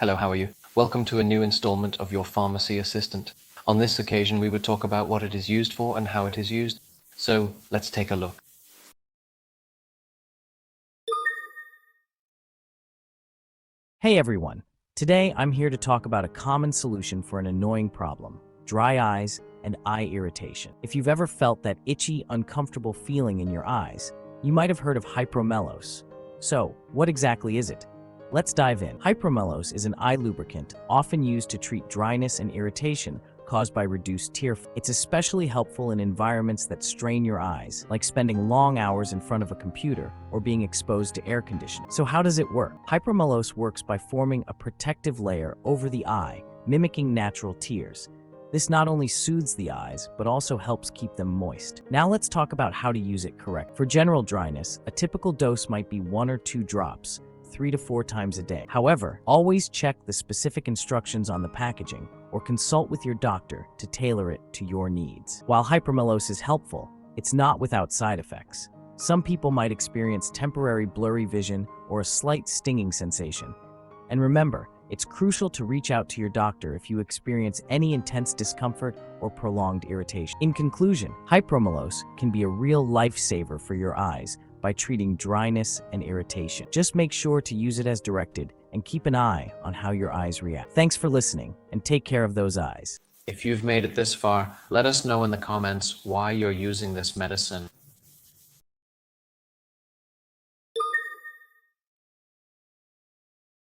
Hello, how are you? Welcome to a new installment of your Pharmacy Assistant. On this occasion, we would talk about what it is used for and how it is used. So let's take a look. Hey everyone! Today I'm here to talk about a common solution for an annoying problem: dry eyes and eye irritation. If you've ever felt that itchy, uncomfortable feeling in your eyes, you might have heard of Hypromellose. So, what exactly is it? Let's dive in. Hypromellose is an eye lubricant often used to treat dryness and irritation caused by reduced tear flow. It's especially helpful in environments that strain your eyes, like spending long hours in front of a computer or being exposed to air conditioning. So how does it work? Hypromellose works by forming a protective layer over the eye, mimicking natural tears. This not only soothes the eyes, but also helps keep them moist. Now let's talk about how to use it correctly. For general dryness, a typical dose might be 1 or 2 drops, 3 to 4 times a day. However, always check the specific instructions on the packaging or consult with your doctor to tailor it to your needs. While Hypromellose is helpful, it's not without side effects. Some people might experience temporary blurry vision or a slight stinging sensation. And remember, it's crucial to reach out to your doctor if you experience any intense discomfort or prolonged irritation. In conclusion, Hypromellose can be a real lifesaver for your eyes by treating dryness and irritation. Just make sure to use it as directed and keep an eye on how your eyes react. Thanks for listening, and take care of those eyes. If you've made it this far, let us know in the comments why you're using this medicine.